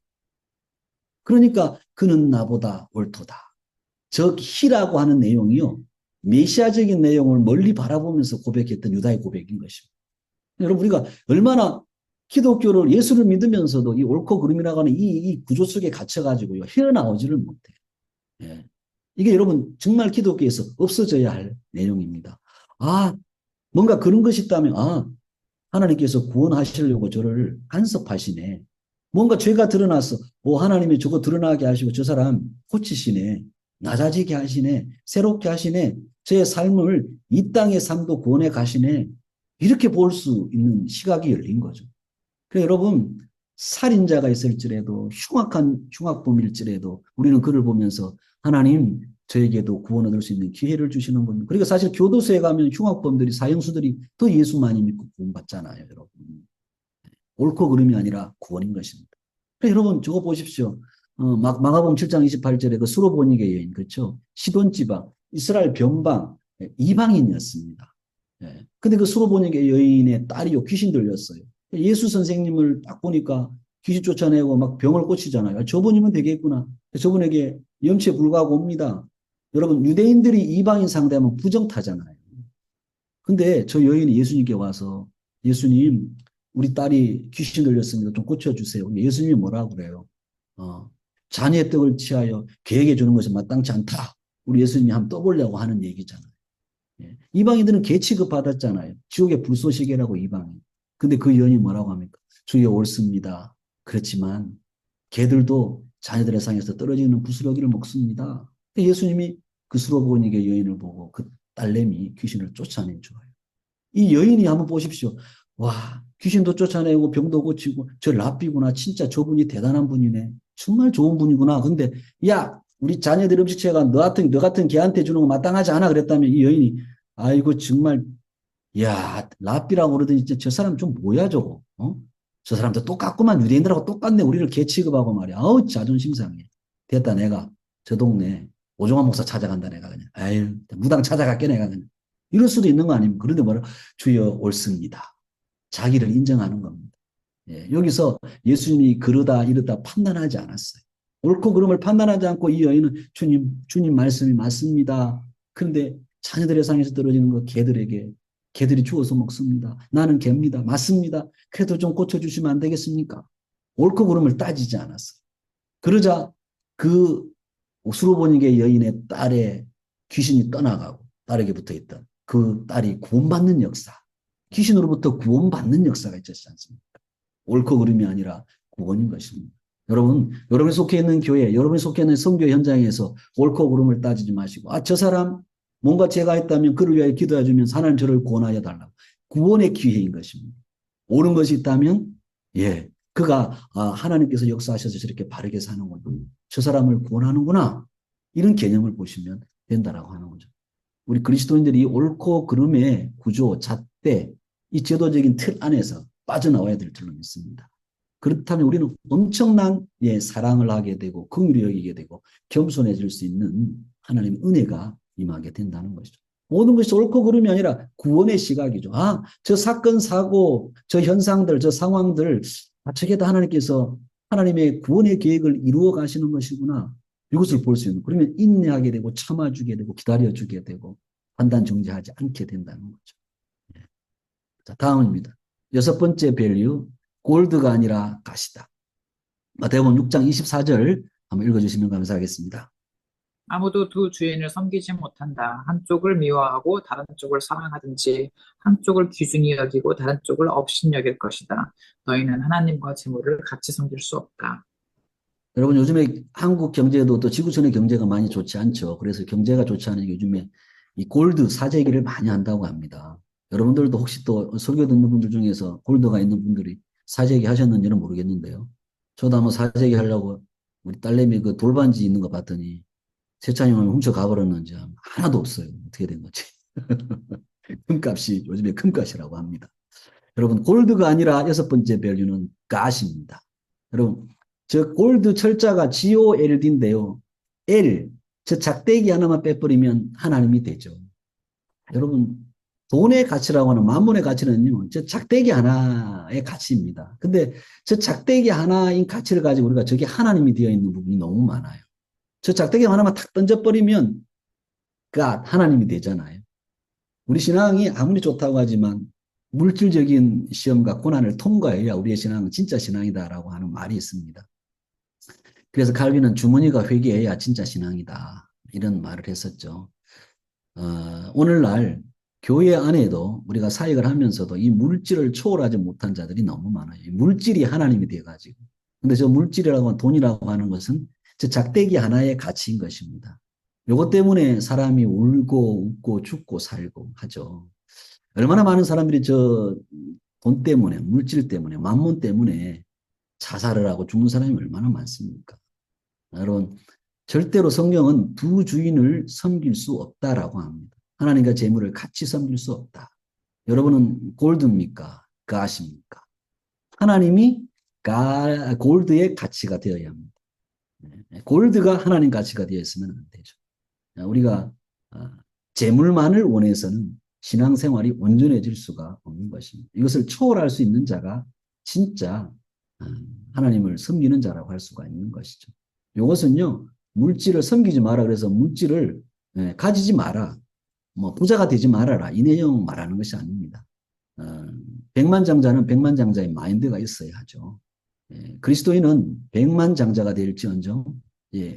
그러니까 그는 나보다 옳도다. 즉 희라고 하는 내용이요. 메시아적인 내용을 멀리 바라보면서 고백했던 유다의 고백인 것입니다. 여러분 우리가 얼마나 기독교를 예수를 믿으면서도 이 옳고 그름이라고 하는 이 구조 속에 갇혀가지고요. 헤어나오지를 못해요. 예. 이게 여러분 정말 기독교에서 없어져야 할 내용입니다. 아 뭔가 그런 것이 있다면 하나님께서 구원하시려고 저를 간섭하시네. 뭔가 죄가 드러나서 하나님이 저거 드러나게 하시고 저 사람 고치시네. 낮아지게 하시네. 새롭게 하시네. 저의 삶을 이 땅의 삶도 구원해 가시네. 이렇게 볼 수 있는 시각이 열린 거죠. 그래서 여러분 살인자가 있을지라도 흉악한 흉악범일지라도 우리는 그를 보면서 하나님 저에게도 구원 얻을 수 있는 기회를 주시는 겁니다. 그리고 사실 교도소에 가면 흉악범들이 사형수들이 더 예수만이 믿고 구원받잖아요. 여러분. 옳고 그름이 아니라 구원인 것입니다. 여러분 저거 보십시오. 마가복음 7장 28절에 그 수로보니게 여인 그렇죠. 시돈 지방 이스라엘 변방 이방인이었습니다. 예. 근데 그 수로보니게 여인의 딸이요 귀신 들렸어요. 예수 선생님을 딱 보니까 귀신 쫓아내고 막 병을 고치잖아요. 저분이면 되겠구나. 저분에게 염치에 불구하고 옵니다. 여러분 유대인들이 이방인 상대하면 부정타잖아요. 근데 저 여인이 예수님께 와서 예수님 우리 딸이 귀신 들렸습니다. 좀 고쳐주세요. 예수님이 뭐라고 그래요? 자녀의 떡을 취하여 계획해 주는 것이 마땅치 않다. 우리 예수님이 한번 떠보려고 하는 얘기잖아요. 예. 이방인들은 개 취급 받았잖아요. 지옥의 불쏘시개라고 이방인. 근데 그 여인이 뭐라고 합니까? 주여 옳습니다. 그렇지만 개들도 자녀들의 상에서 떨어지는 부스러기를 먹습니다. 예수님이 그 수로보니게 여인을 보고 그 딸내미 귀신을 쫓아낸 줄 알아요. 이 여인이 한번 보십시오. 와, 귀신도 쫓아내고 병도 고치고 저 랍비구나. 진짜 저분이 대단한 분이네. 정말 좋은 분이구나. 근데 야, 우리 자녀들 음식체가 너 같은 걔한테 주는 거 마땅하지 않아 그랬다면 이 여인이 아이고 정말 야, 랍비라고 그러더니 진짜 저 사람 좀 뭐야 저거. 저 사람도 똑같구만. 유대인들하고 똑같네. 우리를 개 취급하고 말이야. 아우 자존심 상해. 됐다 내가 저 동네 오종환 목사 찾아간다 내가 그냥. 아유 무당 찾아갈게 내가 그냥. 이럴 수도 있는 거 아닙니까? 그런데 뭐라 주여 옳습니다. 자기를 인정하는 겁니다. 예, 여기서 예수님이 그러다 이러다 판단하지 않았어요. 옳고 그름을 판단하지 않고 이 여인은 주님 말씀이 맞습니다. 그런데 자녀들의 상에서 떨어지는 거 개들이 주워서 먹습니다. 나는 개입니다. 맞습니다. 그래도 좀 고쳐주시면 안 되겠습니까? 옳고 그름을 따지지 않았어요. 그러자 그 수로보니게 여인의 딸의 귀신이 떠나가고 딸에게 붙어있던 그 딸이 구원받는 역사. 귀신으로부터 구원받는 역사가 있지 않습니까? 옳고 그름이 아니라 구원인 것입니다. 여러분, 여러분이 속해 있는 교회, 여러분이 속해 있는 선교 현장에서 옳고 그름을 따지지 마시고, 저 사람 뭔가 죄가 있다면 그를 위하여 기도해 주면 하나님 저를 구원하여 달라고. 구원의 기회인 것입니다. 옳은 것이 있다면, 예, 그가 하나님께서 역사하셔서 저렇게 바르게 사는구나. 저 사람을 구원하는구나. 이런 개념을 보시면 된다라고 하는 거죠. 우리 그리스도인들이 옳고 그름의 구조, 잣대, 이 제도적인 틀 안에서 빠져나와야 될 줄로 믿습니다. 그렇다면 우리는 엄청난 사랑을 하게 되고 긍휼히 여기게 되고 겸손해질 수 있는 하나님의 은혜가 임하게 된다는 것이죠. 모든 것이 옳고 그름이 아니라 구원의 시각이죠. 아, 저 사건, 사고, 저 현상들, 저 상황들, 저게 다 하나님께서 하나님의 구원의 계획을 이루어 가시는 것이구나. 이것을 볼 수 있는. 그러면 인내하게 되고 참아주게 되고 기다려주게 되고 판단 정지하지 않게 된다는 거죠. 자, 다음입니다. 여섯 번째 밸류, 골드가 아니라 가시다. 마태복음 6장 24절 한번 읽어주시면 감사하겠습니다. 아무도 두 주인을 섬기지 못한다. 한쪽을 미워하고 다른 쪽을 사랑하든지 한쪽을 귀중히 여기고 다른 쪽을 업신여길 것이다. 너희는 하나님과 재물을 같이 섬길 수 없다. 여러분 요즘에 한국 경제도 또 지구촌의 경제가 많이 좋지 않죠. 그래서 경제가 좋지 않은 요즘에 이 골드 사재기를 많이 한다고 합니다. 여러분들도 혹시 또 설교 듣는 분들 중에서 골드가 있는 분들이 사재기 하셨는지는 모르겠는데요. 저도 한번 사재기 하려고 우리 딸내미 그 돌반지 있는 거 봤더니 세차용을 훔쳐 가버렸는지 하나도 없어요. 어떻게 된 거지? 금값이 요즘에 금값이라고 합니다. 여러분 골드가 아니라 여섯 번째 밸류는 가시입니다. 여러분 저 골드 철자가 GOLD인데요. L 저 작대기 하나만 빼버리면 하나님이 되죠. 여러분 돈의 가치라고 하는 만문의 가치는요. 저 작대기 하나의 가치입니다. 근데 저 작대기 하나인 가치를 가지고 우리가 저게 하나님이 되어 있는 부분이 너무 많아요. 저 작대기 하나만 탁 던져버리면 하나님이 되잖아요. 우리 신앙이 아무리 좋다고 하지만 물질적인 시험과 고난을 통과해야 우리의 신앙은 진짜 신앙이다라고 하는 말이 있습니다. 그래서 칼빈은 주머니가 회개해야 진짜 신앙이다. 이런 말을 했었죠. 오늘날 교회 안에도 우리가 사역을 하면서도 이 물질을 초월하지 못한 자들이 너무 많아요. 물질이 하나님이 돼가지고. 근데 저 물질이라고 하는 돈이라고 하는 것은 저 작대기 하나의 가치인 것입니다. 요것 때문에 사람이 울고 웃고 죽고 살고 하죠. 얼마나 많은 사람들이 저 돈 때문에, 물질 때문에, 만몬 때문에 자살을 하고 죽는 사람이 얼마나 많습니까? 여러분, 절대로 성경은 두 주인을 섬길 수 없다라고 합니다. 하나님과 재물을 같이 섬길 수 없다. 여러분은 골드입니까? 가십니까? 하나님이 골드의 가치가 되어야 합니다. 골드가 하나님 가치가 되어 있으면 안 되죠. 우리가 재물만을 원해서는 신앙생활이 온전해질 수가 없는 것입니다. 이것을 초월할 수 있는 자가 진짜 하나님을 섬기는 자라고 할 수가 있는 것이죠. 이것은요, 물질을 섬기지 마라 그래서 물질을 가지지 마라, 뭐 부자가 되지 말아라 이 내용 말하는 것이 아닙니다. 백만장자는 백만장자의 마인드가 있어야 하죠. 그리스도인은 백만장자가 될지언정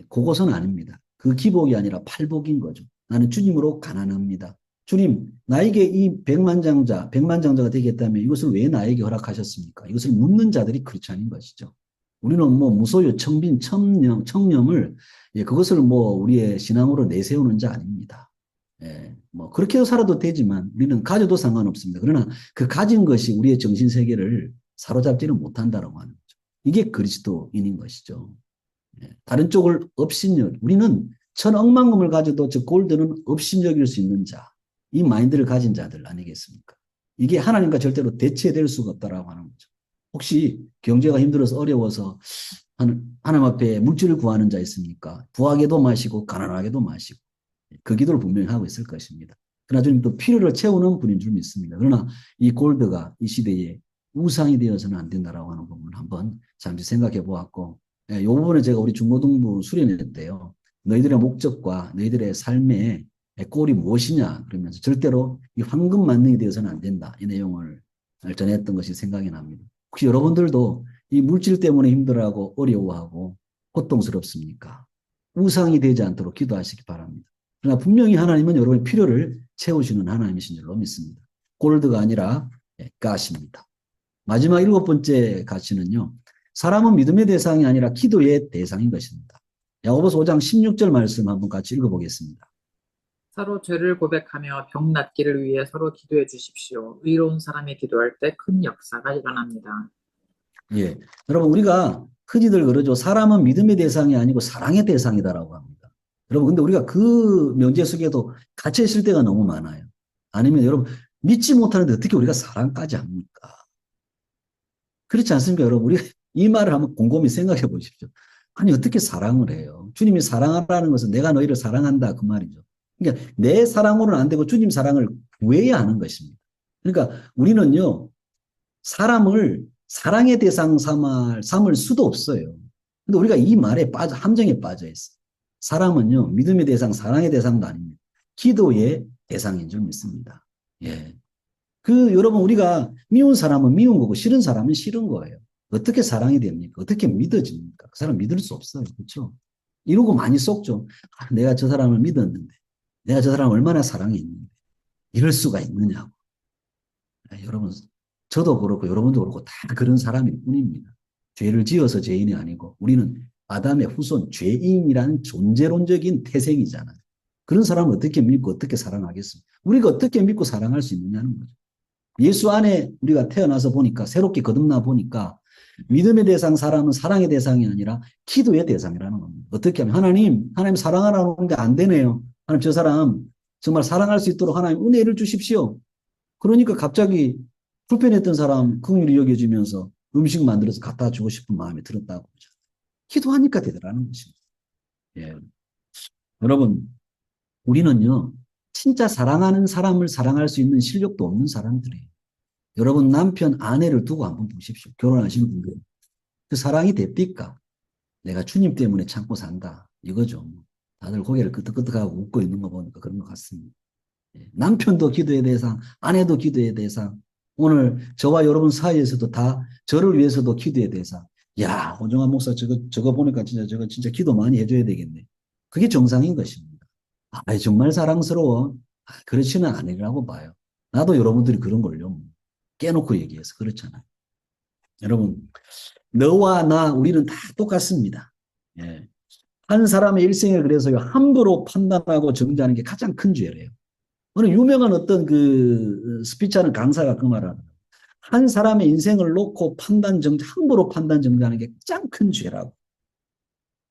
그것은 아닙니다. 그 기복이 아니라 팔복인 거죠. 나는 주님으로 가난합니다. 주님, 나에게 이 백만장자가 되겠다면 이것을 왜 나에게 허락하셨습니까? 이것을 묻는 자들이 크리스찬인 것이죠. 우리는 뭐 무소유, 청빈, 청렴을 그것을 뭐 우리의 신앙으로 내세우는 자 아닙니다. 뭐 그렇게 해서 살아도 되지만 우리는 가져도 상관없습니다. 그러나 그 가진 것이 우리의 정신 세계를 사로잡지는 못한다라고 하는 거죠. 이게 그리스도인인 것이죠. 다른 쪽을 업신여 우리는 천억만금을 가져도 저 골드는 업신여길 수 있는 자, 이 마인드를 가진 자들 아니겠습니까? 이게 하나님과 절대로 대체될 수가 없다라고 하는 거죠. 혹시 경제가 힘들어서 어려워서 하나님 앞에 물질을 구하는 자 있습니까? 부하게도 마시고 가난하게도 마시고 그 기도를 분명히 하고 있을 것입니다. 그러나 주님 또 필요를 채우는 분인 줄 믿습니다. 그러나 이 골드가 이 시대에 우상이 되어서는 안 된다라고 하는 부분을 한번 잠시 생각해 보았고, 이 부분에 제가 우리 중고등부 수련했는데요. 너희들의 목적과 너희들의 삶의 꼴이 무엇이냐 그러면서 절대로 이 황금 만능이 되어서는 안 된다. 이 내용을 전했던 것이 생각이 납니다. 혹시 여러분들도 이 물질 때문에 힘들어하고 어려워하고 고통스럽습니까? 우상이 되지 않도록 기도하시기 바랍니다. 그러나 분명히 하나님은 여러분의 필요를 채우시는 하나님이신 줄로 믿습니다. 골드가 아니라 가시입니다. 마지막 일곱 번째 가치는요. 사람은 믿음의 대상이 아니라 기도의 대상인 것입니다. 야고보서 5장 16절 말씀 한번 같이 읽어보겠습니다. 서로 죄를 고백하며 병 낫기를 위해 서로 기도해 주십시오. 의로운 사람이 기도할 때 큰 역사가 일어납니다. 예, 여러분 우리가 흔히들 그러죠. 사람은 믿음의 대상이 아니고 사랑의 대상이다라고 합니다. 여러분, 근데 우리가 그 명제 속에도 갇혀 있을 때가 너무 많아요. 아니면 여러분, 믿지 못하는데 어떻게 우리가 사랑까지 합니까? 그렇지 않습니까, 여러분? 우리가 이 말을 한번 곰곰이 생각해 보십시오. 아니, 어떻게 사랑을 해요? 주님이 사랑하라는 것은 내가 너희를 사랑한다, 그 말이죠. 그러니까 내 사랑으로는 안 되고 주님 사랑을 구해야 하는 것입니다. 그러니까 우리는요, 사람을 사랑의 대상 삼을 수도 없어요. 근데 우리가 이 말에 함정에 빠져 있어요. 사람은요, 믿음의 대상, 사랑의 대상도 아닙니다. 기도의 대상인 줄 믿습니다. 예. 여러분, 우리가 미운 사람은 미운 거고, 싫은 사람은 싫은 거예요. 어떻게 사랑이 됩니까? 어떻게 믿어집니까? 그 사람 믿을 수 없어요. 그렇죠? 이러고 많이 속죠. 아, 내가 저 사람을 믿었는데, 내가 저 사람을 얼마나 사랑했는데, 이럴 수가 있느냐고. 아, 여러분, 저도 그렇고, 여러분도 그렇고, 다 그런 사람일 뿐입니다. 죄를 지어서 죄인이 아니고, 우리는 아담의 후손, 죄인이라는 존재론적인 태생이잖아요. 그런 사람을 어떻게 믿고, 어떻게 사랑하겠습니까? 우리가 어떻게 믿고 사랑할 수 있느냐는 거죠. 예수 안에 우리가 태어나서 보니까 새롭게 거듭나 보니까 믿음의 대상 사람은 사랑의 대상이 아니라 기도의 대상이라는 겁니다. 어떻게 하면 하나님 사랑하라는 게 안 되네요. 하나님 저 사람 정말 사랑할 수 있도록 하나님 은혜를 주십시오. 그러니까 갑자기 불편했던 사람 긍휼히 여겨주면서 음식 만들어서 갖다 주고 싶은 마음이 들었다고 그러죠. 기도하니까 되더라는 것입니다. 예. 여러분, 우리는요, 진짜 사랑하는 사람을 사랑할 수 있는 실력도 없는 사람들이에요. 여러분 남편, 아내를 두고 한번 보십시오. 결혼하신 분들. 그 사랑이 됩니까? 내가 주님 때문에 참고 산다. 이거죠. 다들 고개를 끄덕끄덕하고 웃고 있는 거 보니까 그런 것 같습니다. 남편도 기도의 대상, 아내도 기도의 대상. 오늘 저와 여러분 사이에서도 다 저를 위해서도 기도의 대상. 야, 호정한 목사 저거 보니까 저거 진짜 기도 많이 해줘야 되겠네. 그게 정상인 것입니다. 아, 정말 사랑스러워. 아, 그렇지는 않으라고 봐요. 나도 여러분들이 그런 걸요. 깨놓고 얘기해서 그렇잖아요. 여러분, 너와 나, 우리는 다 똑같습니다. 예. 한 사람의 일생을 그래서요, 함부로 판단하고 정죄하는 게 가장 큰 죄래요. 어느 유명한 어떤 스피치하는 강사가 그 말을 하더라고요. 한 사람의 인생을 놓고 함부로 판단 정죄하는 게 가장 큰 죄라고.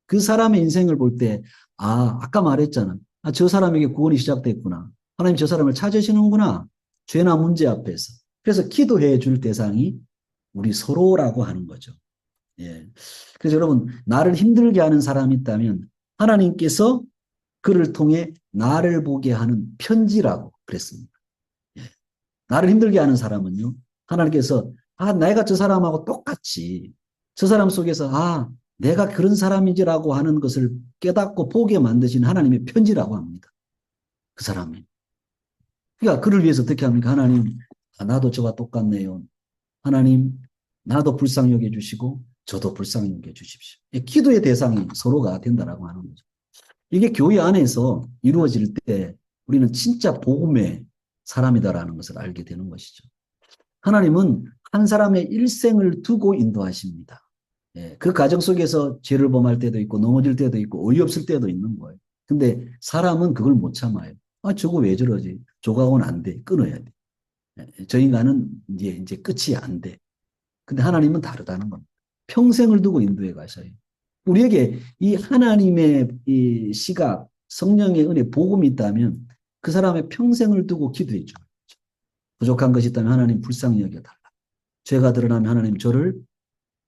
그 사람의 인생을 볼 때, 아, 아까 말했잖아. 아, 저 사람에게 구원이 시작됐구나. 하나님 저 사람을 찾으시는구나. 죄나 문제 앞에서. 그래서 기도해 줄 대상이 우리 서로라고 하는 거죠. 예. 그래서 여러분, 나를 힘들게 하는 사람이 있다면 하나님께서 그를 통해 나를 보게 하는 편지라고 그랬습니다. 예. 나를 힘들게 하는 사람은요, 하나님께서, 아, 내가 저 사람하고 똑같이 저 사람 속에서, 아, 내가 그런 사람이지라고 하는 것을 깨닫고 보게 만드신 하나님의 편지라고 합니다. 그 사람이. 그러니까 그를 위해서 어떻게 합니까? 하나님, 아, 나도 저와 똑같네요. 하나님, 나도 불쌍히 여겨주시고 저도 불쌍히 여겨주십시오. 기도의 대상이 서로가 된다라고 하는 거죠. 이게 교회 안에서 이루어질 때 우리는 진짜 복음의 사람이다라는 것을 알게 되는 것이죠. 하나님은 한 사람의 일생을 두고 인도하십니다. 예, 그 과정 속에서 죄를 범할 때도 있고 넘어질 때도 있고 어이없을 때도 있는 거예요. 근데 사람은 그걸 못 참아요. 아, 저거 왜 저러지? 저거하고는 안 돼. 끊어야 돼. 예, 저 인간은 이제 끝이 안 돼. 근데 하나님은 다르다는 겁니다. 평생을 두고 인도해 가셔요. 우리에게 이 하나님의 이 시각, 성령의 은혜, 복음이 있다면 그 사람의 평생을 두고 기도해 줘요. 부족한 것이 있다면 하나님 불쌍히 여겨달라. 죄가 드러나면 하나님 저를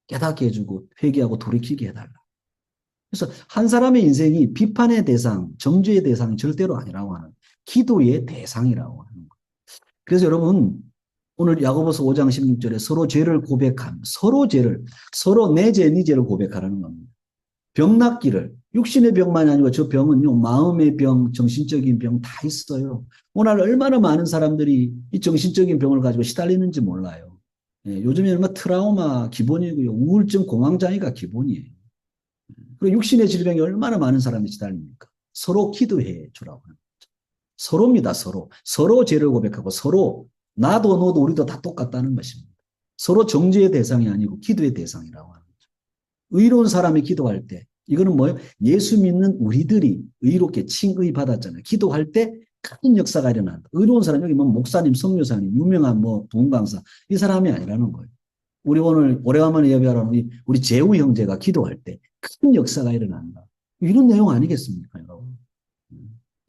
깨닫게 해주고 회개하고 돌이키게 해달라. 그래서 한 사람의 인생이 비판의 대상, 정죄의 대상이 절대로 아니라고 하는 기도의 대상이라고 하는 거예요. 그래서 여러분 오늘 야고보서 5장 16절에 서로 죄를 고백함, 서로 내 죄, 네 죄를 고백하라는 겁니다. 병 낫기를, 육신의 병만이 아니고 저 병은요, 마음의 병, 정신적인 병 다 있어요. 오늘 얼마나 많은 사람들이 이 정신적인 병을 가지고 시달리는지 몰라요. 예, 요즘에 얼마 트라우마 기본이고요. 우울증, 공황장애가 기본이에요. 그리고 육신의 질병이 얼마나 많은 사람이 시달립니까? 서로 기도해 주라고 합니다. 서로입니다, 서로. 서로 죄를 고백하고 서로 나도 너도 우리도 다 똑같다는 것입니다. 서로 정죄의 대상이 아니고 기도의 대상이라고 하는 거죠. 의로운 사람이 기도할 때 이거는 뭐예요? 예수 믿는 우리들이 의롭게 칭의 받았잖아요. 기도할 때 큰 역사가 일어난다. 의로운 사람 여기 뭐 목사님, 선교사님, 유명한 뭐 부흥강사 이 사람이 아니라는 거예요. 우리 오늘 오래간만에 예배하러 우리 재우 형제가 기도할 때 큰 역사가 일어난다. 이런 내용 아니겠습니까, 여러분?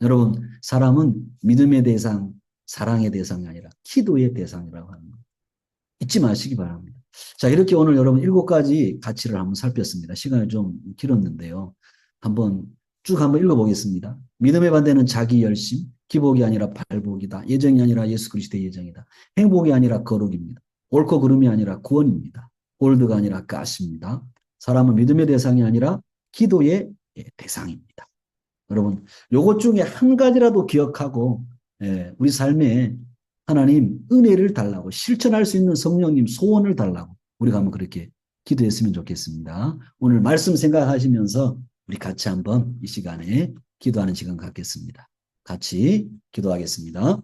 여러분, 사람은 믿음의 대상, 사랑의 대상이 아니라 기도의 대상이라고 하는 거 잊지 마시기 바랍니다. 자, 이렇게 오늘 여러분 7가지 가치를 한번 살폈습니다. 시간이 좀 길었는데요. 한번 쭉 한번 읽어보겠습니다. 믿음의 반대는 자기 열심, 기복이 아니라 발복이다. 예정이 아니라 예수 그리스도의 예정이다. 행복이 아니라 거룩입니다. 옳고 그름이 아니라 구원입니다. 골드가 아니라 가시입니다. 사람은 믿음의 대상이 아니라 기도의 대상입니다. 여러분, 요것 중에 한 가지라도 기억하고 우리 삶에 하나님 은혜를 달라고 실천할 수 있는 성령님 소원을 달라고 우리가 한번 그렇게 기도했으면 좋겠습니다. 오늘 말씀 생각하시면서 우리 같이 한번 이 시간에 기도하는 시간 갖겠습니다. 같이 기도하겠습니다.